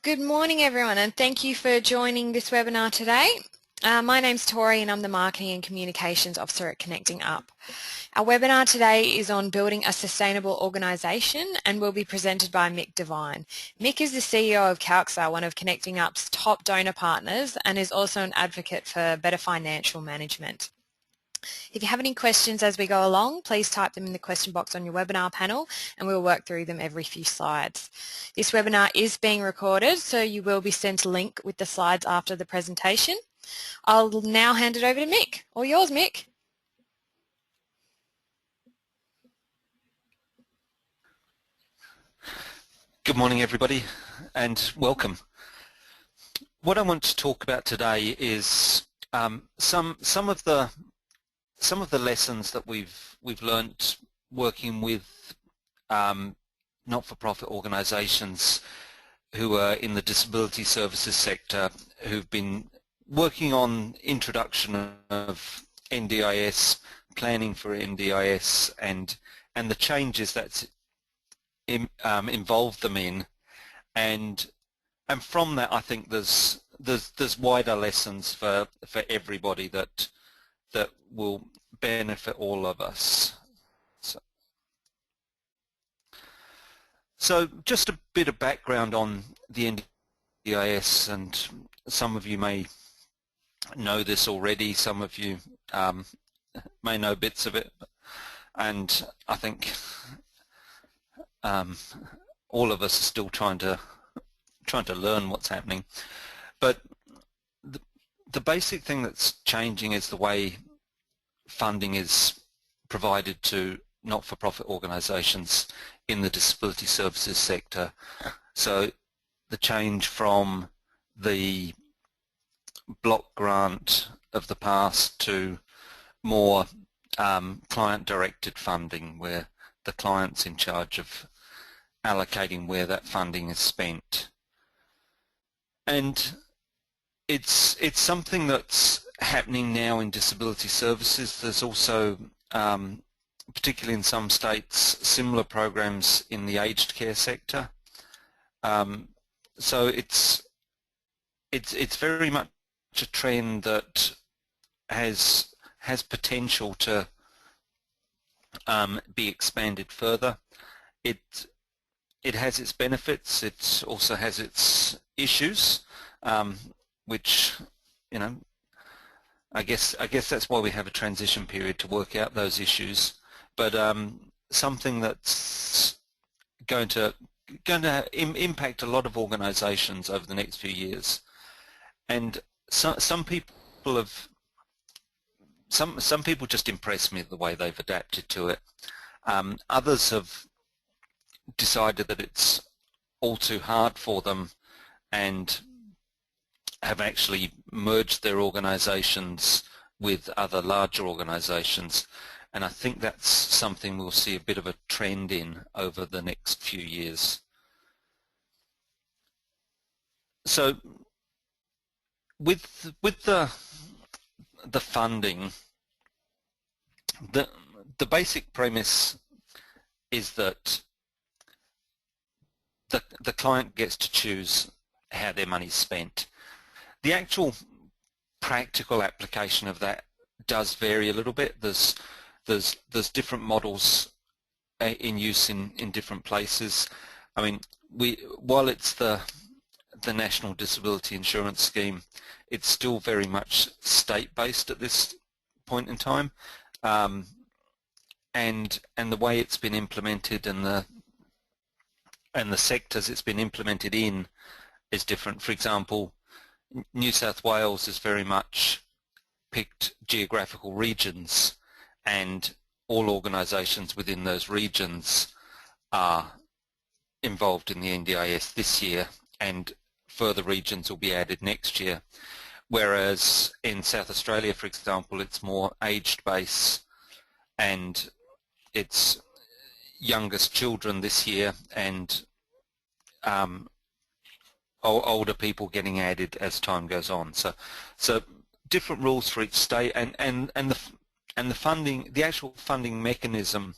Good morning everyone, and thank you for joining this webinar today. My name's Tori and I'm the Marketing and Communications Officer at Connecting Up. Our webinar today is on building a sustainable organisation and will be presented by Mick Devine. Mick is the CEO of CalcStar, one of Connecting Up's top donor partners, and is also an advocate for better financial management. If you have any questions as we go along, please type them in the question box on your webinar panel and we'll work through them every few slides. This webinar is being recorded, so you will be sent a link with the slides after the presentation. I'll now hand it over to Mick. All yours, Mick. Good morning everybody and welcome. What I want to talk about today is some of the lessons that we've learnt working with not-for-profit organisations who are in the disability services sector, who've been working on introduction of NDIS, planning for NDIS, and the changes that's involved them in, and from that I think there's wider lessons for everybody that will benefit all of us. So just a bit of background on the NDIS, and some of you may know this already, some of you may know bits of it, and I think all of us are still trying to learn what's happening. But the basic thing that's changing is the way funding is provided to not-for-profit organisations in the disability services sector. So the change from the block grant of the past to more client-directed funding, where the client's in charge of allocating where that funding is spent. And it's something that's happening now in disability services. There's also, particularly in some states, similar programs in the aged care sector. So it's very much a trend that has potential to be expanded further. It has its benefits. It also has its issues, which, you know, I guess that's why we have a transition period, to work out those issues. But something that's going to impact a lot of organisations over the next few years. And some people just impress me the way they've adapted to it. Others have decided that it's all too hard for them and have actually merged their organisations with other larger organisations, and I think that's something we'll see a bit of a trend in over the next few years. So with the funding, the basic premise is that the client gets to choose how their money is spent. The actual practical application of that does vary a little bit. There's different models in use in different places. I mean, while it's the National Disability Insurance Scheme, it's still very much state-based at this point in time, and the way it's been implemented and the sectors it's been implemented in is different. For example, New South Wales has very much picked geographical regions, and all organisations within those regions are involved in the NDIS this year, and further regions will be added next year. Whereas in South Australia, for example, it's more aged based, and it's youngest children this year, and older people getting added as time goes on. So different rules for each state, and the funding, the actual funding mechanism,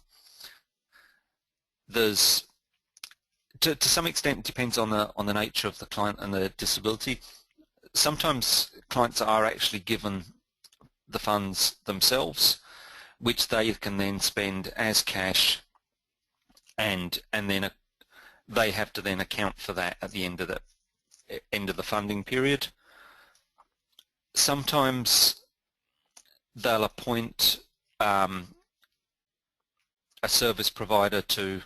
there's to some extent it depends on the nature of the client and the disability. Sometimes clients are actually given the funds themselves, which they can then spend as cash, and then they have to then account for that at the end of the funding period. Sometimes they'll appoint a service provider to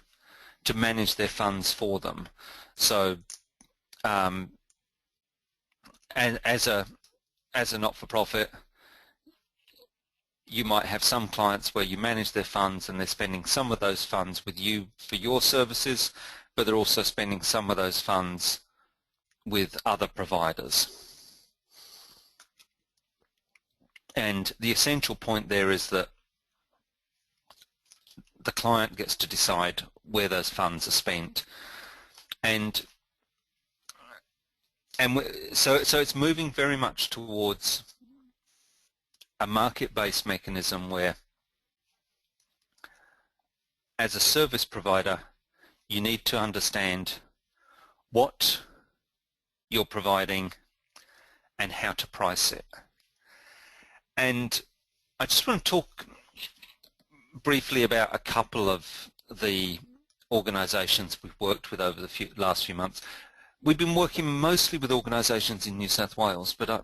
manage their funds for them. So and as a not-for-profit, you might have some clients where you manage their funds and they're spending some of those funds with you for your services, but they're also spending some of those funds with other providers. And the essential point there is that the client gets to decide where those funds are spent, and so it's moving very much towards a market-based mechanism where, as a service provider, you need to understand what you're providing and how to price it. And I just want to talk briefly about a couple of the organisations we've worked with over the last few months. We've been working mostly with organisations in New South Wales, but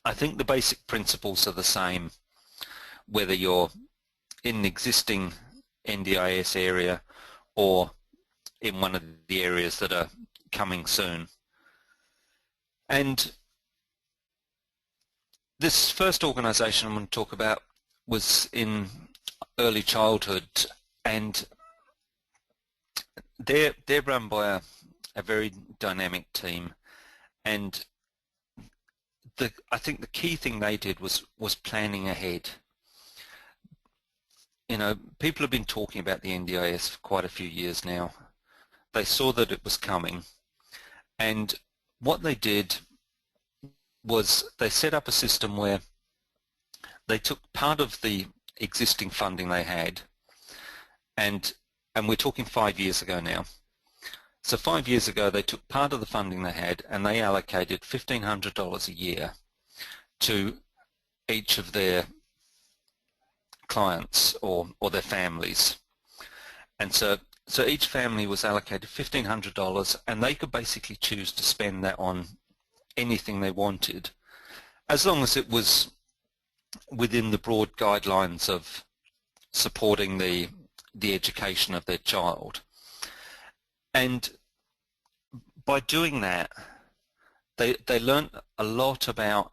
I think the basic principles are the same, whether you're in an existing NDIS area or in one of the areas that are coming soon. And this first organisation I'm going to talk about was in early childhood, and they're run by a very dynamic team, and I think the key thing they did was planning ahead. You know, people have been talking about the NDIS for quite a few years now. They saw that it was coming, and what they did was they set up a system where they took part of the existing funding they had, and we're talking 5 years ago now. So 5 years ago they took part of the funding they had and they allocated $1,500 a year to each of their clients or their families. And so each family was allocated $1,500, and they could basically choose to spend that on anything they wanted, as long as it was within the broad guidelines of supporting the education of their child. And by doing that, they learned a lot about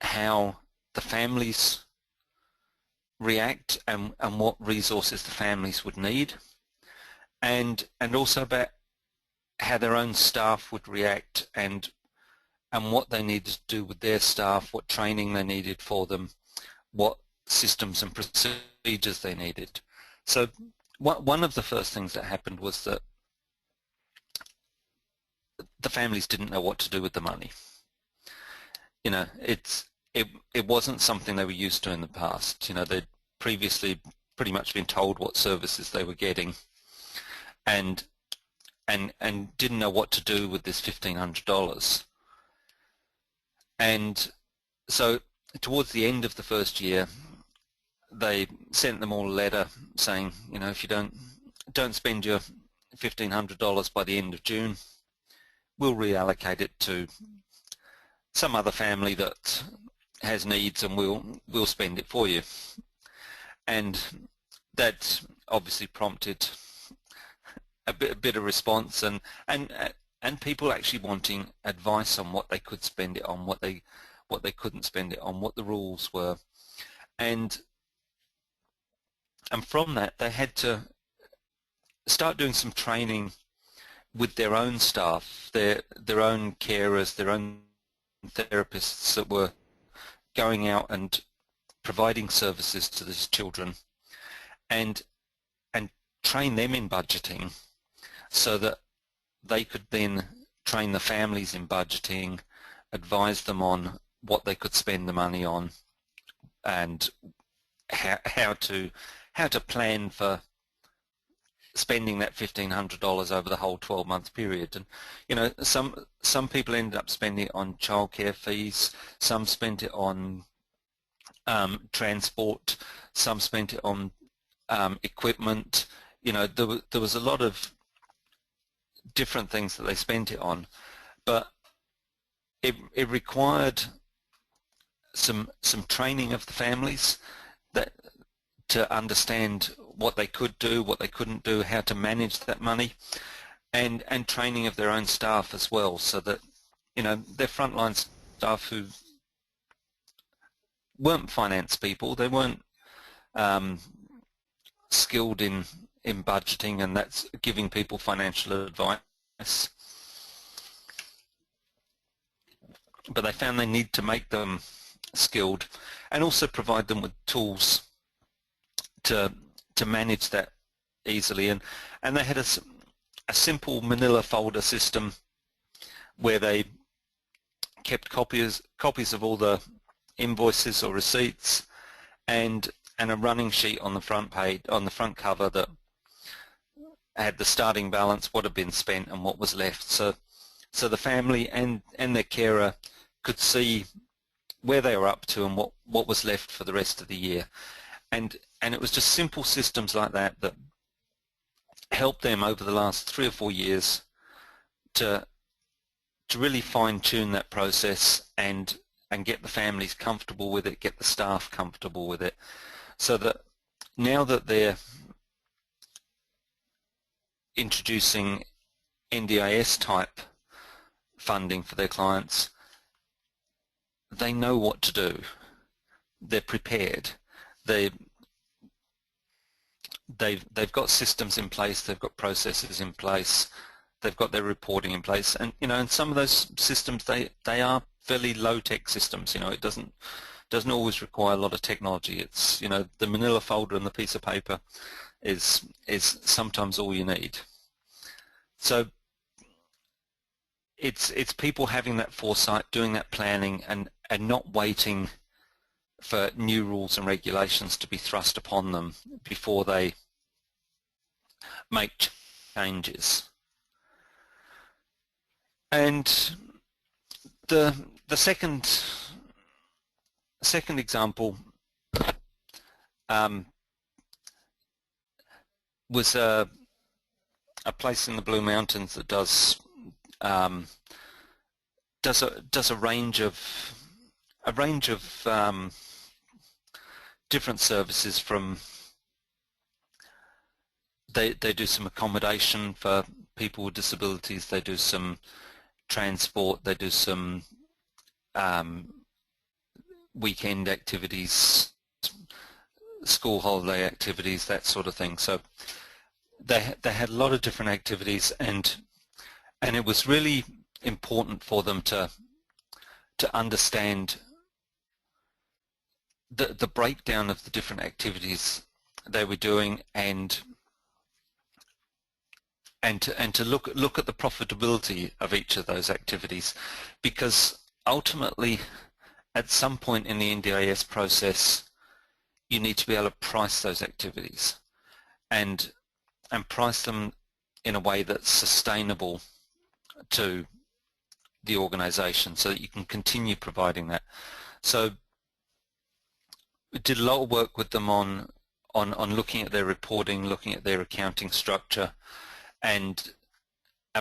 how the families react and what resources the families would need, and also about how their own staff would react and what they needed to do with their staff, what training they needed for them, what systems and procedures they needed. So one of the first things that happened was that the families didn't know what to do with the money. You know, it wasn't something they were used to in the past. You know, they'd previously pretty much been told what services they were getting, and didn't know what to do with this $1,500. And so towards the end of the first year, they sent them all a letter saying, you know, if you don't spend your $1,500 by the end of June, we'll reallocate it to some other family that has needs, and we'll spend it for you. And that obviously prompted a bit of response, and people actually wanting advice on what they could spend it on, what they couldn't spend it on, what the rules were, and from that they had to start doing some training with their own staff, their own carers, their own therapists that were going out and providing services to these children, and train them in budgeting so that they could then train the families in budgeting, advise them on what they could spend the money on, and how to plan for spending that $1,500 over the whole 12-month period. And you know, some people ended up spending it on childcare fees, some spent it on transport, some spent it on equipment. You know, there was a lot of different things that they spent it on, but it required some training of the families that to understand what they could do, what they couldn't do, how to manage that money, and training of their own staff as well, so that, you know, their frontline staff who weren't finance people, they weren't skilled in budgeting, and that's giving people financial advice, but they found they need to make them skilled and also provide them with tools to manage that easily. And they had a simple manila folder system where they kept copies of all the invoices or receipts, and a running sheet on the front page, on the front cover, that had the starting balance, what had been spent and what was left, so the family and their carer could see where they were up to and what was left for the rest of the year. And it was just simple systems like that helped them over the last 3 or 4 years to really fine-tune that process and get the families comfortable with it, get the staff comfortable with it, so that now that they're introducing NDIS type funding for their clients, they know what to do. They're prepared. They've got systems in place, they've got processes in place, they've got their reporting in place, and you know, and some of those systems, they are fairly low-tech systems. You know, it doesn't always require a lot of technology. It's, you know, the manila folder and the piece of paper is sometimes all you need. So it's people having that foresight, doing that planning, and not waiting for new rules and regulations to be thrust upon them before they make changes. And the second example was a place in the Blue Mountains that does a range of different services. From they do some accommodation for people with disabilities, they do some transport, they do some weekend activities, school holiday activities, that sort of thing. So they had a lot of different activities, and it was really important for them to understand the breakdown of the different activities they were doing, and to look at the profitability of each of those activities, because ultimately at some point in the NDIS process you need to be able to price those activities and price them in a way that's sustainable to the organization, so that you can continue providing that. So we did a lot of work with them on looking at their reporting, looking at their accounting structure, and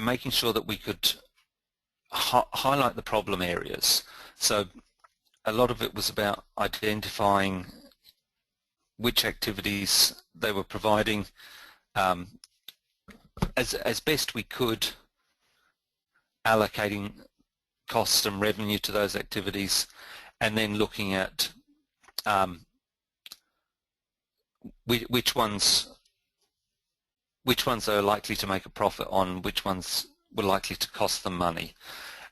making sure that we could highlight the problem areas. So a lot of it was about identifying which activities they were providing, as best we could, allocating costs and revenue to those activities, and then looking at which ones are likely to make a profit on, which ones were likely to cost them money.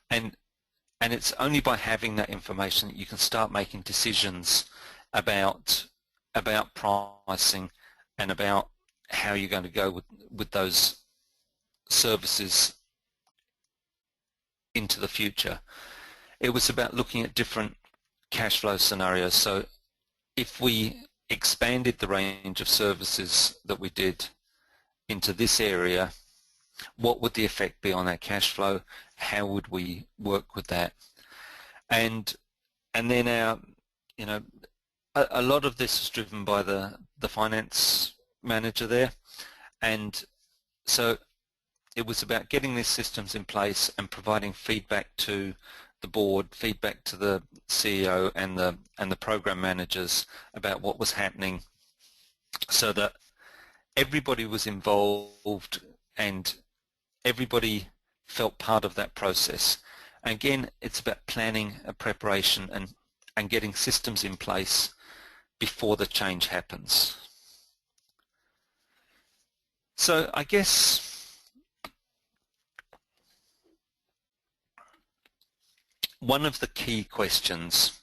And it's only by having that information that you can start making decisions about pricing and about how you're going to go with those services into the future. It was about looking at different cash flow scenarios. So if we expanded the range of services that we did, into this area, what would the effect be on our cash flow? How would we work with that? And then our, you know, a lot of this is driven by the finance manager there, and so it was about getting these systems in place and providing feedback to the board, feedback to the CEO and the program managers about what was happening, so that everybody was involved and everybody felt part of that process. And again, it's about planning and preparation and getting systems in place before the change happens. So I guess one of the key questions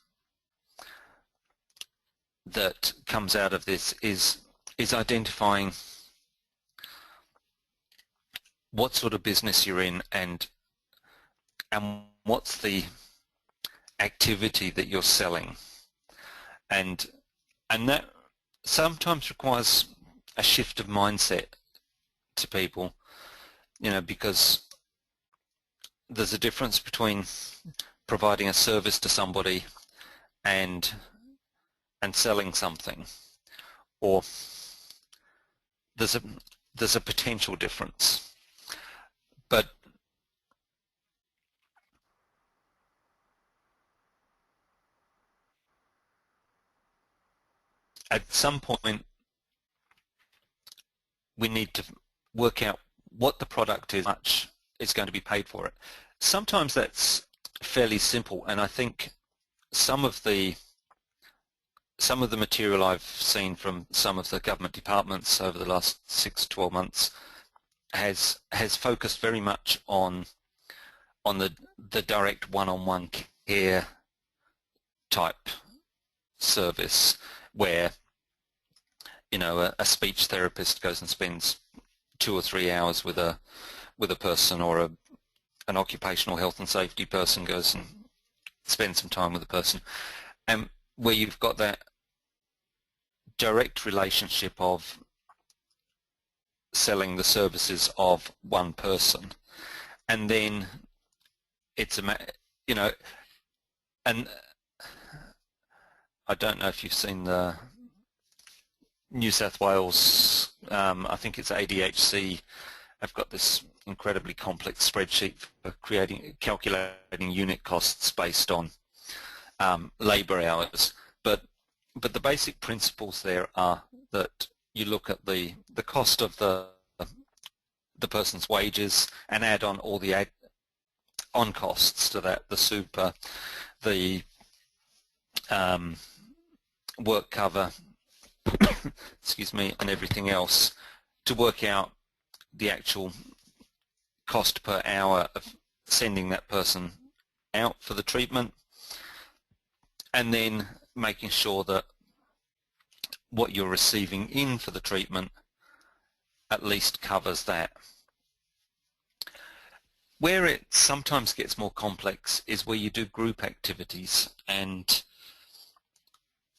that comes out of this is identifying what sort of business you're in and what's the activity that you're selling, and that sometimes requires a shift of mindset to people, you know, because there's a difference between providing a service to somebody and selling something, or there's a potential difference. But at some point we need to work out what the product is, how much is going to be paid for it. Sometimes that's fairly simple, and I think some of the material I've seen from some of the government departments over the last 6 to 12 months has focused very much on the direct one-on-one care type service, where, you know, a speech therapist goes and spends 2 or 3 hours with a person, or an occupational health and safety person goes and spends some time with a person, and where you've got that direct relationship of selling the services of one person. And then it's you know, and I don't know if you've seen the New South Wales, I think it's ADHC, have got this incredibly complex spreadsheet for calculating unit costs based on labour hours. But the basic principles there are that you look at the cost of the person's wages and add on all the on costs to that, the super, the work cover, excuse me, and everything else, to work out the actual cost per hour of sending that person out for the treatment, and then making sure that what you're receiving in for the treatment at least covers that. Where it sometimes gets more complex is where you do group activities, and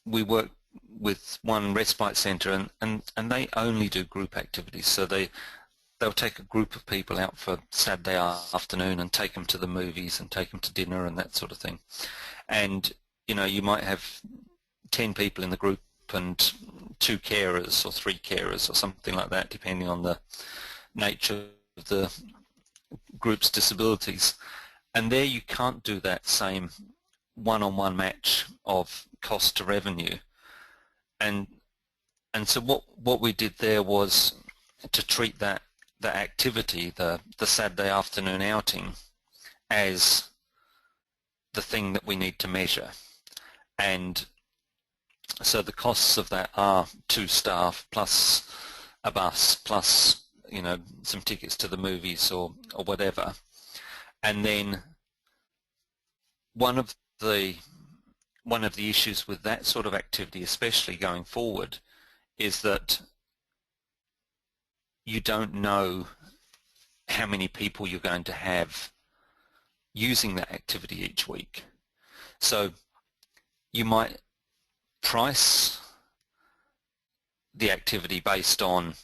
we work with one respite centre, and they only do group activities. So they'll take a group of people out for Saturday afternoon and take them to the movies and take them to dinner and that sort of thing. And, you know, you might have 10 people in the group and 2 carers or 3 carers or something like that, depending on the nature of the group's disabilities. And there you can't do that same one-on-one match of cost to revenue. And so what we did there was to treat that activity, the Saturday afternoon outing, as the thing that we need to measure. And so the costs of that are 2 staff plus a bus plus, you know, some tickets to the movies or whatever. And then one of the issues with that sort of activity, especially going forward, is that you don't know how many people you're going to have using that activity each week. So you might price the activity based on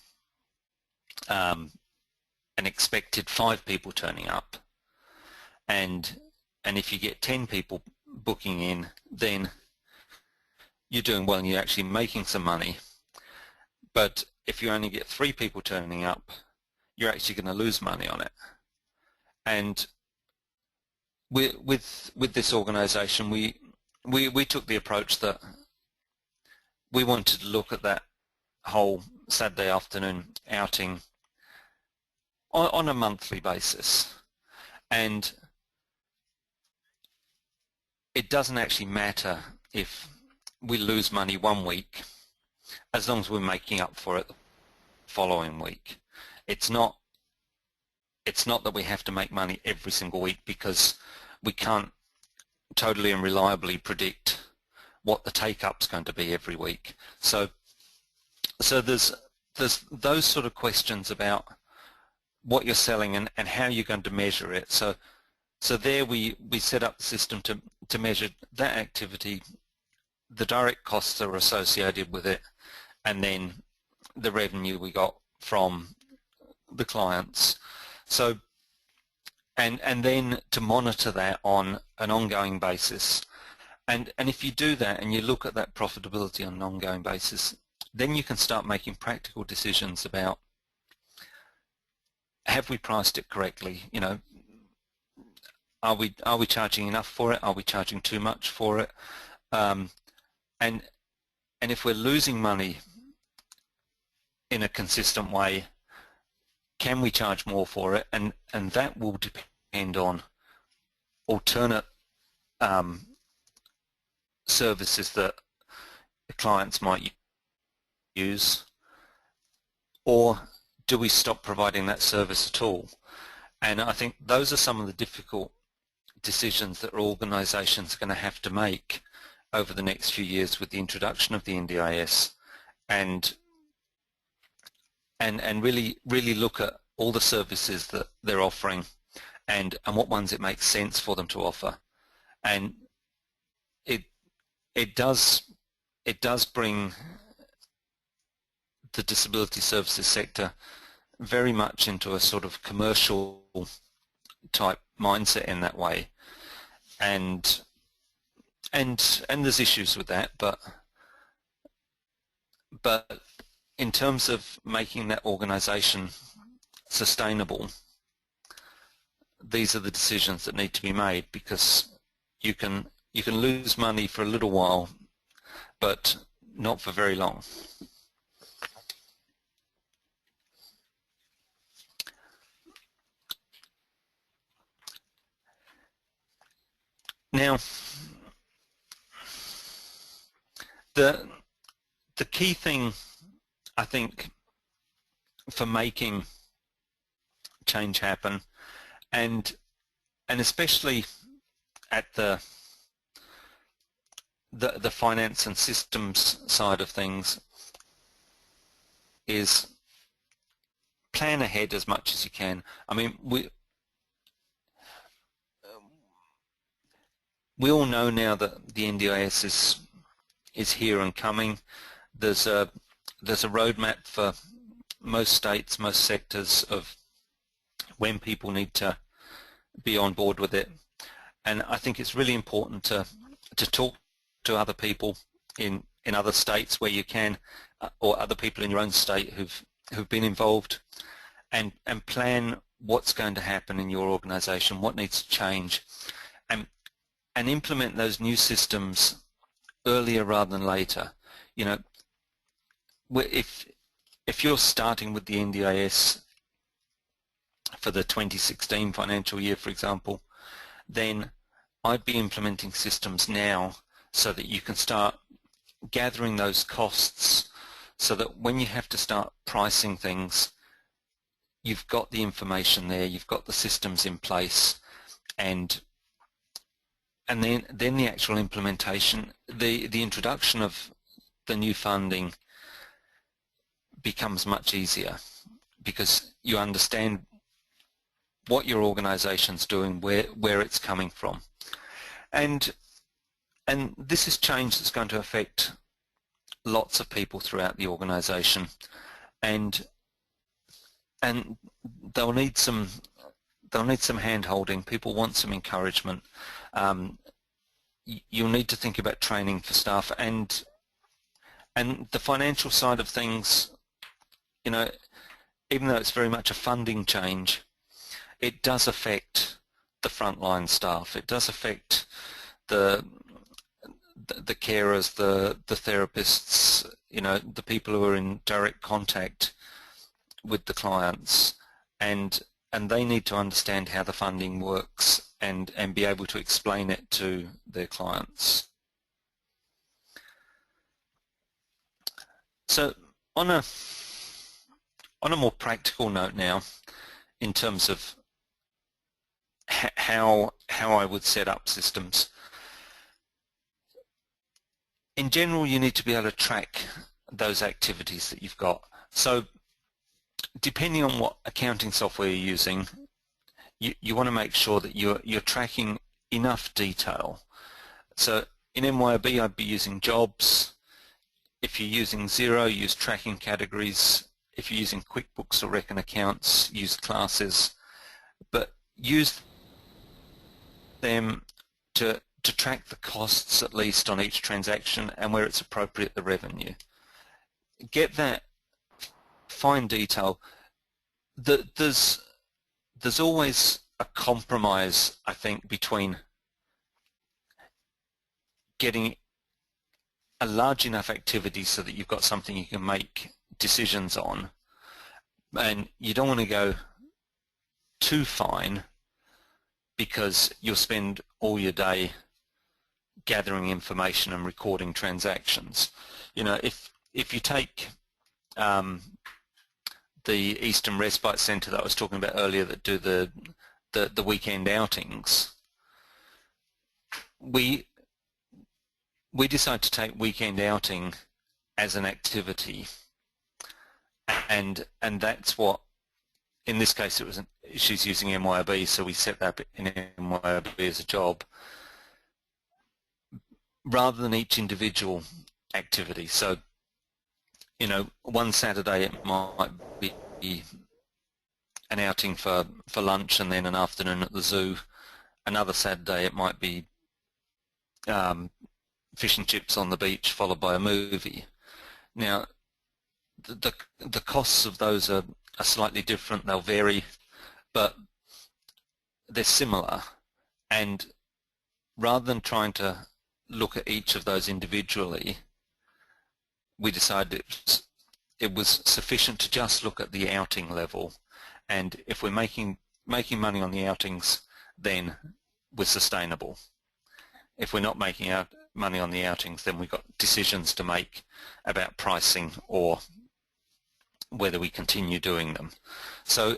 an expected 5 people turning up, and if you get 10 people booking in, then you're doing well and you're actually making some money. But if you only get 3 people turning up, you're actually going to lose money on it. And with this organisation, we took the approach that we wanted to look at that whole Saturday afternoon outing on a monthly basis, and it doesn't actually matter if we lose money one week as long as we're making up for it the following week. It's not that we have to make money every single week, because we can't totally and reliably predict what the take-up's going to be every week. So there's those sort of questions about what you're selling and how you're going to measure it. So there we set up the system to measure that activity, the direct costs that are associated with it, and then the revenue we got from the clients. So and then to monitor that on an ongoing basis. And if you do that and you look at that profitability on an ongoing basis, then you can start making practical decisions about, have we priced it correctly? You know, are we charging enough for it? Are we charging too much for it? And if we're losing money in a consistent way, can we charge more for it? And that will depend on alternate services that the clients might use, or do we stop providing that service at all? And I think those are some of the difficult decisions that organisations are going to have to make over the next few years with the introduction of the NDIS, and really look at all the services that they're offering and what ones it makes sense for them to offer. And it does bring the disability services sector very much into a sort of commercial type mindset in that way, and there's issues with that, but in terms of making that organization sustainable, these are the decisions that need to be made, because you can lose money for a little while, but not for very long. Now, the key thing, I think, for making change happen, and especially at the finance and systems side of things, is plan ahead as much as you can. I mean, we all know now that the NDIS is here and coming. There's a roadmap for most states, most sectors, of when people need to be on board with it. And I think it's really important to talk to other people in other states where you can, or other people in your own state who've been involved, and plan what's going to happen in your organization, what needs to change, and implement those new systems earlier rather than later. You know, if you're starting with the NDIS for the 2016 financial year, for example, then I'd be implementing systems now so that you can start gathering those costs, so that when you have to start pricing things, you've got the information there, you've got the systems in place, and then the actual implementation, the introduction of the new funding becomes much easier, because you understand what your organization's doing, where it's coming from. And this is change that's going to affect lots of people throughout the organization. And and they'll need some hand holding. People want some encouragement. You'll need to think about training for staff, and the financial side of things, you know, even though it's very much a funding change, it does affect the frontline staff. It does affect the carers, the therapists, you know, the people who are in direct contact with the clients, and they need to understand how the funding works and be able to explain it to their clients. So on a more practical note now, in terms of how I would set up systems, in general you need to be able to track those activities that you've got. So depending on what accounting software you're using, you want to make sure that you're tracking enough detail. So in MYOB I'd be using jobs. If you're using Xero, use tracking categories. If you're using QuickBooks or Reckon Accounts, use classes. But use them to track the costs at least on each transaction, and where it's appropriate, the revenue. Get that fine detail. There's always a compromise, I think, between getting a large enough activity so that you've got something you can make decisions on, and you don't want to go too fine because you'll spend all your day gathering information and recording transactions. You know, if you take the Eastern Respite Centre that I was talking about earlier, that do the weekend outings, we decided to take weekend outing as an activity, and that's what, in this case, it was she's using MYOB, so we set that up in MYOB as a job rather than each individual activity. So, you know, one Saturday it might be an outing for lunch and then an afternoon at the zoo. Another Saturday it might be fish and chips on the beach followed by a movie. Now, the costs of those are slightly different. They'll vary, but they're similar. And rather than trying to look at each of those individually, we decided it was sufficient to just look at the outing level. And if we're making money on the outings, then we're sustainable. If we're not making money on the outings, then we've got decisions to make about pricing or whether we continue doing them. So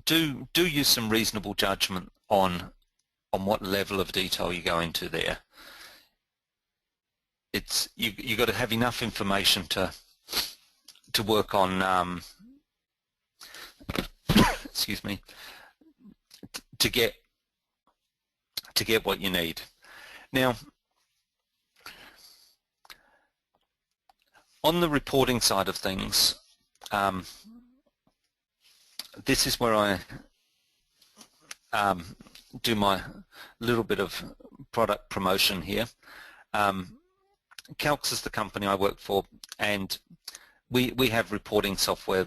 do use some reasonable judgment on what level of detail you go into there. It's you got to have enough information to work on excuse me, to get what you need. Now, on the reporting side of things, this is where I do my little bit of product promotion here. Calcs is the company I work for, and we have reporting software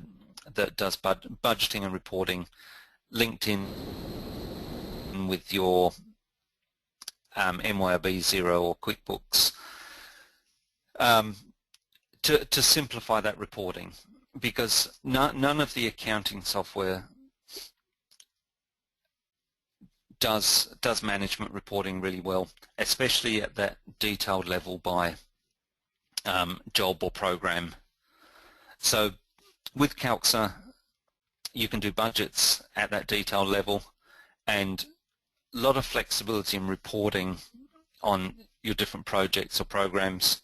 that does budgeting and reporting linked in with your MYOB, Xero or QuickBooks to simplify that reporting, because none of the accounting software does management reporting really well, especially at that detailed level by job or program. So with Calxa, you can do budgets at that detailed level, and a lot of flexibility in reporting on your different projects or programs.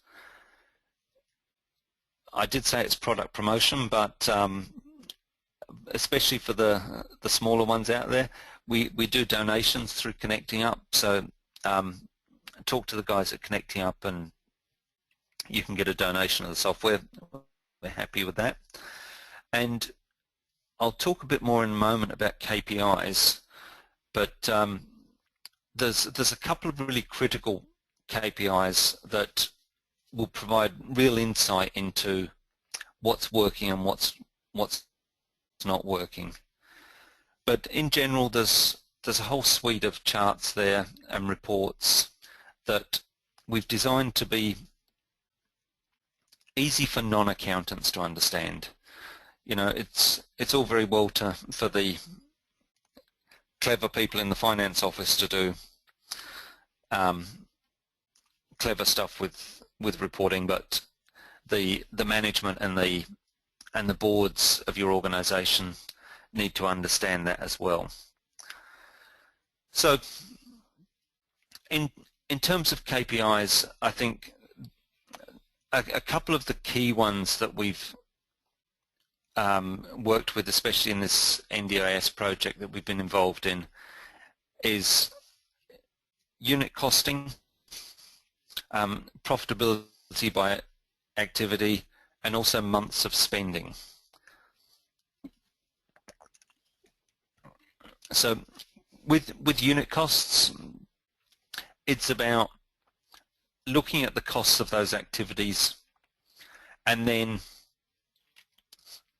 I did say it's product promotion, but especially for the smaller ones out there, we do donations through Connecting Up. So talk to the guys at Connecting Up and you can get a donation of the software. We're happy with that. And I'll talk a bit more in a moment about KPIs, but there's a couple of really critical KPIs that will provide real insight into what's working and what's not working. But in general, there's a whole suite of charts there and reports that we've designed to be easy for non-accountants to understand. You know, it's all very well for the clever people in the finance office to do clever stuff with reporting, but the management and the boards of your organization need to understand that as well. So in terms of KPIs, I think a couple of the key ones that we've worked with, especially in this NDIS project that we've been involved in, is unit costing, profitability by activity, and also months of spending. So with unit costs, it's about looking at the costs of those activities and then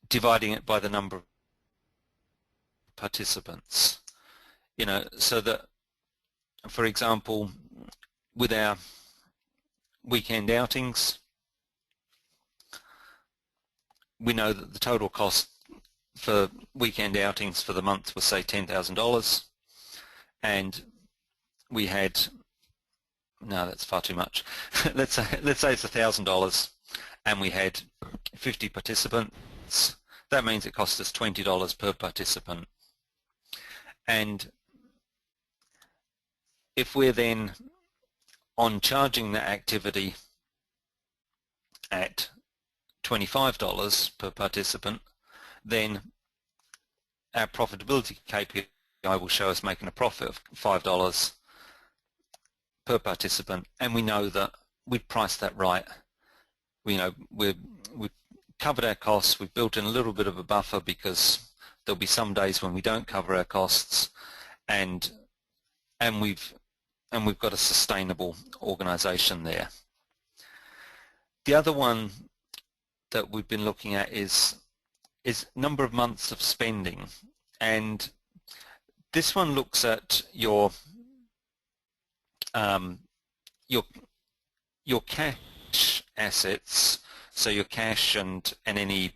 dividing it by the number of participants. You know, so that, for example, with our weekend outings, we know that the total cost for weekend outings for the month was, say, $10,000, and we had, no, that's far too much. let's say it's $1,000, and we had 50 participants. That means it cost us $20 per participant. And if we're then on charging that activity at $25 per participant, then our profitability KPI will show us making a profit of $5 per participant, and we know that we've priced that right. We know we've covered our costs, we've built in a little bit of a buffer because there'll be some days when we don't cover our costs, and we've got a sustainable organization there. The other one that we've been looking at is number of months of spending, and this one looks at your cash assets, so your cash and any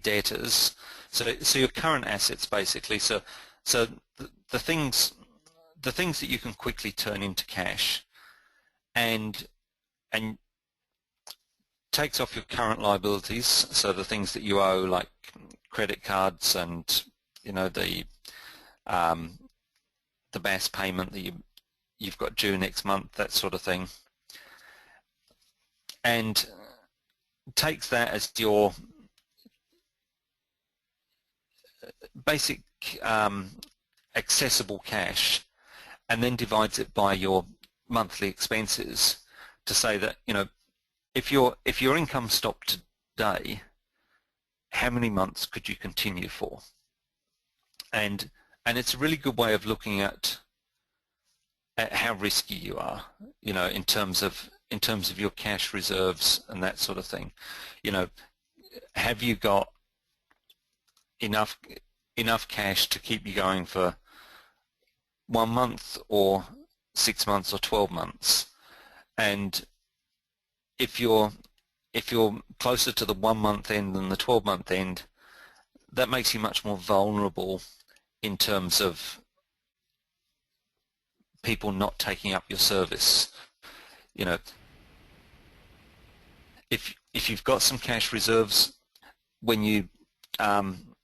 debtors, so your current assets basically, so the things that you can quickly turn into cash, and takes off your current liabilities, so the things that you owe, like credit cards and, you know, the BAS payment that you've got due next month, that sort of thing, and takes that as your basic accessible cash, and then divides it by your monthly expenses to say that, you know, if your income stopped today, how many months could you continue for? And it's a really good way of looking at how risky you are, you know, in terms of your cash reserves and that sort of thing. You know, have you got enough cash to keep you going for 1 month or 6 months or 12 months? And if you're closer to the 1 month end than the 12 month end, that makes you much more vulnerable in terms of people not taking up your service. You know, if you've got some cash reserves when you come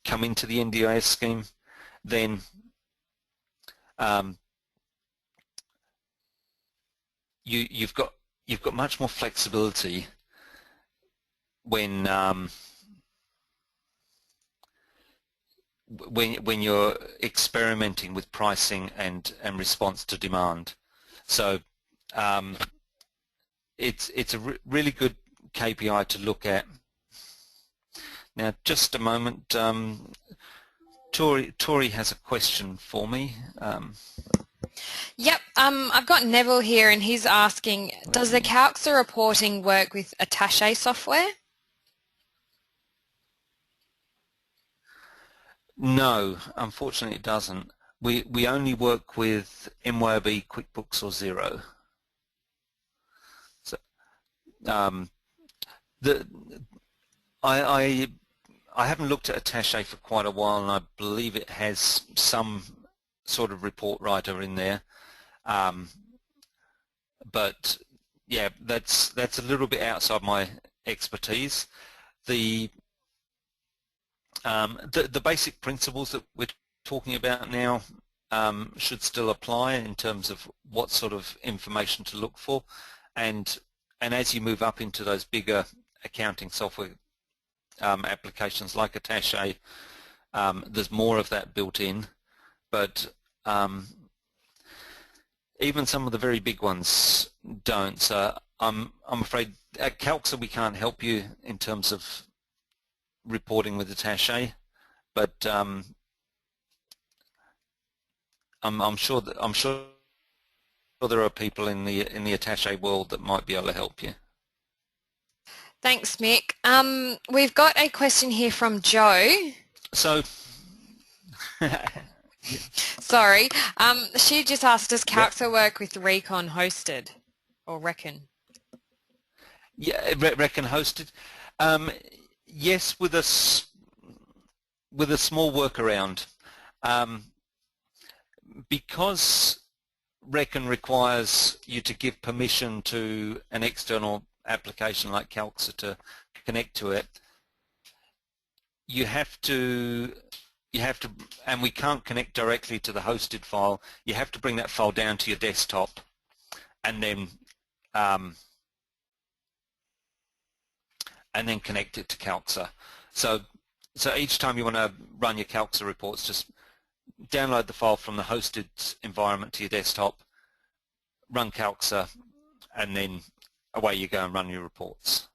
into the NDIS scheme, then you've got much more flexibility when you're experimenting with pricing and response to demand. So it's a really good KPI to look at Now, just a moment. Tori has a question for me. Yep, I've got Neville here and he's asking, does the Calxa reporting work with attaché software? No, unfortunately it doesn't. We only work with MYOB, QuickBooks or Xero. So I haven't looked at attaché for quite a while, and I believe it has some sort of report writer in there. But yeah, that's a little bit outside my expertise. The basic principles that we're talking about now should still apply in terms of what sort of information to look for, and as you move up into those bigger accounting software applications like attaché, there's more of that built in, but even some of the very big ones don't. So I'm afraid at Calxa we can't help you in terms of reporting with attaché, but I'm sure there are people in the attaché world that might be able to help you. Thanks, Mick. We've got a question here from Joe. So, Sorry. She just asked, does Calxa work with Recon hosted or Reckon? Yeah, Reckon hosted. Yes, with a small workaround. Because Reckon requires you to give permission to an external application like Calxa to connect to it, you have to, and we can't connect directly to the hosted file. You have to bring that file down to your desktop, and then connect it to Calxa. So each time you want to run your Calxa reports, just download the file from the hosted environment to your desktop, run Calxa, and then away you go and run your reports.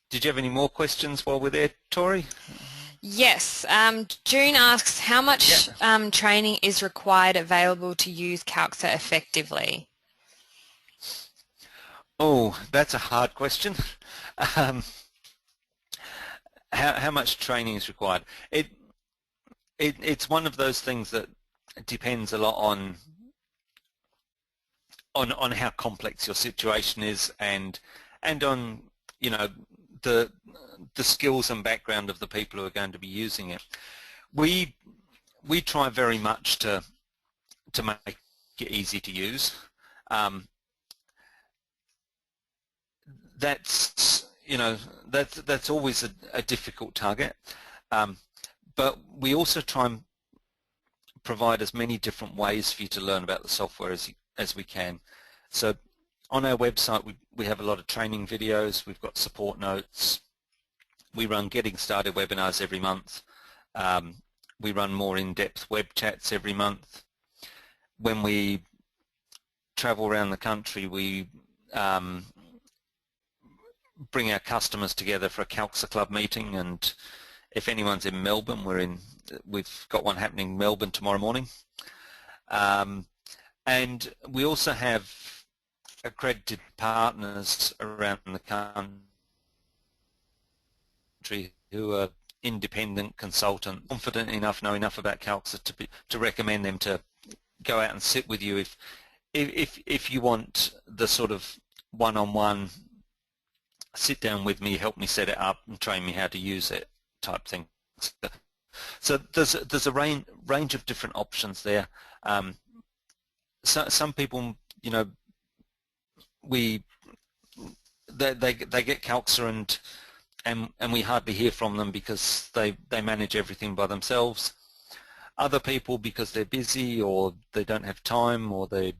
Did you have any more questions while we're there, Tori? Yes. June asks, how much training is required available to use Calxa effectively? Oh, that's a hard question. How much training is required? It's one of those things that depends a lot on how complex your situation is, and on the skills and background of the people who are going to be using it. We try very much to make it easy to use. That's always a difficult target, but we also try and provide as many different ways for you to learn about the software as we can. So on our website we have a lot of training videos, we've got support notes, we run getting started webinars every month, we run more in-depth web chats every month. When we travel around the country, we bring our customers together for a Calxa Club meeting, and if anyone's in Melbourne, we've got one happening in Melbourne tomorrow morning. And we also have accredited partners around the country who are independent consultant, confident enough, know enough about Calxa to recommend them to go out and sit with you if you want the sort of one-on-one, sit down with me, help me set it up and train me how to use it type thing. So there's a range of different options there. So some people, they get Calxa and we hardly hear from them because they manage everything by themselves. Other people, because they're busy or they don't have time or they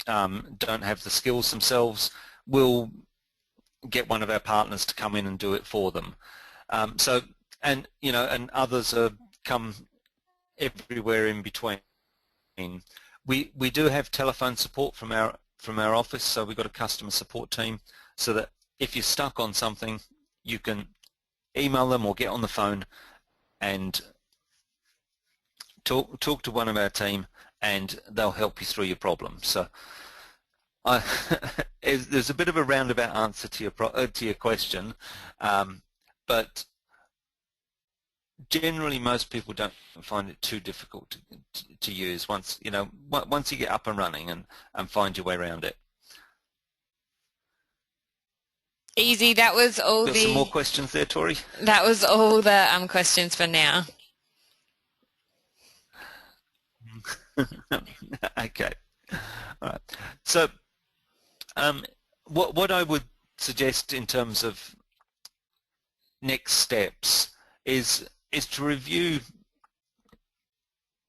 don't have the skills themselves, will get one of our partners to come in and do it for them. And others come everywhere in between. We do have telephone support from our office, so we've got a customer support team, so that if you're stuck on something, you can email them or get on the phone and talk to one of our team, and they'll help you through your problem. So there's a bit of a roundabout answer to your question, but generally most people don't find it too difficult to use once you get up and running and find your way around it. Easy. That was all Got some more questions there, Tori? That was all the questions for now. Okay. All right. So what I would suggest in terms of next steps is to review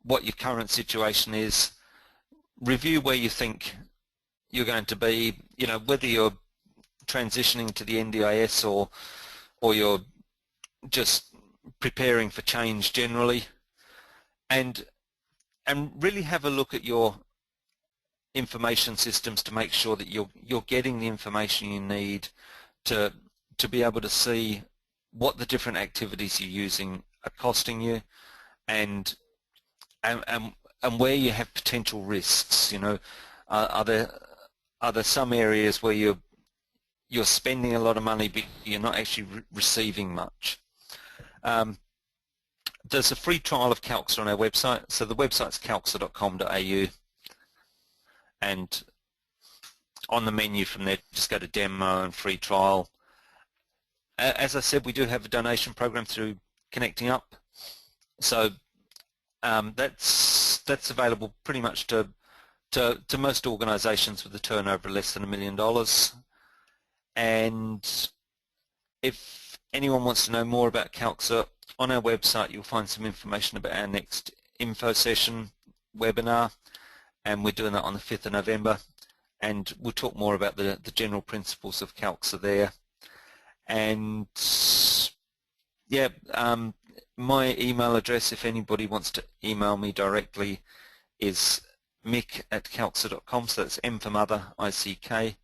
what your current situation is, review where you think you're going to be, whether you're transitioning to the NDIS or you're just preparing for change generally, and really have a look at your information systems to make sure that you're getting the information you need to be able to see what the different activities you're using are costing you, and where you have potential risks. Are there some areas where you're spending a lot of money but you're not actually receiving much? There's a free trial of Calxa on our website. So the website's calxa.com.au, and on the menu from there, just go to demo and free trial. As I said, we do have a donation program through Connecting Up, so that's available pretty much to most organisations with a turnover less than $1 million. And if anyone wants to know more about Calxa, on our website you'll find some information about our next info session webinar, and we're doing that on the 5th of November, and we'll talk more about the general principles of Calxa there. And yeah, my email address, if anybody wants to email me directly, is mick@calxa.com, so that's M for mother, I-C-K,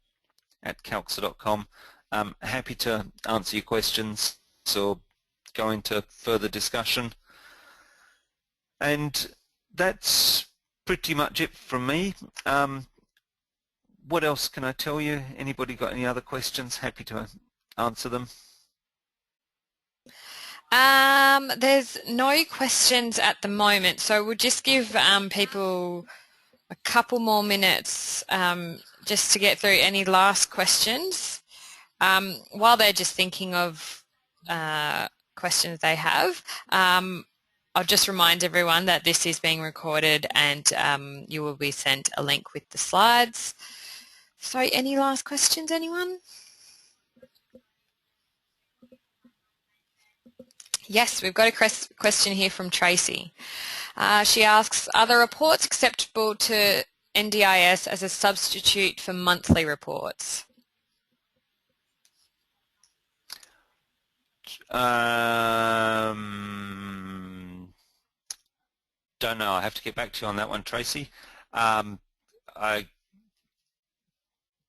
@calxa.com. I'm happy to answer your questions or go into further discussion. And that's pretty much it from me. What else can I tell you? Anybody got any other questions? Happy to answer them. There's no questions at the moment, so we'll just give people a couple more minutes just to get through any last questions. While they're just thinking of questions they have, I'll just remind everyone that this is being recorded, and you will be sent a link with the slides. So any last questions, anyone? Yes, we've got a question here from Tracy. She asks, are the reports acceptable to NDIS as a substitute for monthly reports? Don't know. I have to get back to you on that one, Tracy.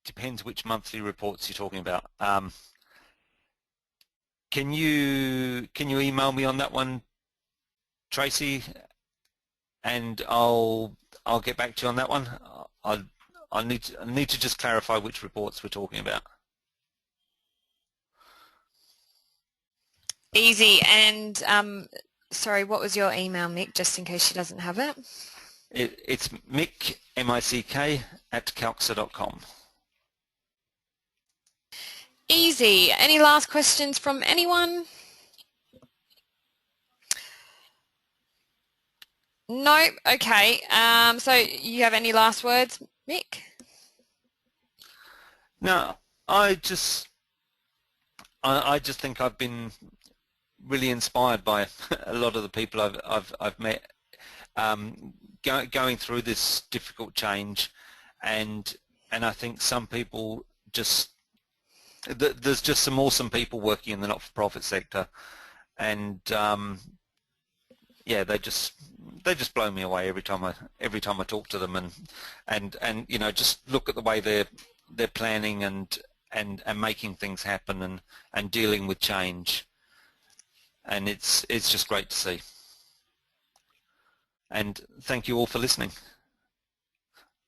Depends which monthly reports you're talking about. Can you email me on that one, Tracy, and I'll get back to you on that one. I need to just clarify which reports we're talking about. Easy. And sorry, what was your email, Mick, just in case she doesn't have it? It's Mick, M-I-C-K, @calxa.com. Easy. Any last questions from anyone? No. Okay. So you have any last words, Mick? No, I just think I've been really inspired by a lot of the people I've met going through this difficult change, and I think some people there's just some awesome people working in the not-for-profit sector, and yeah, they just blow me away every time I talk to them, and just look at the way they're planning and and making things happen and dealing with change. And it's just great to see. And thank you all for listening.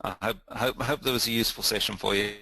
I hope there was a useful session for you.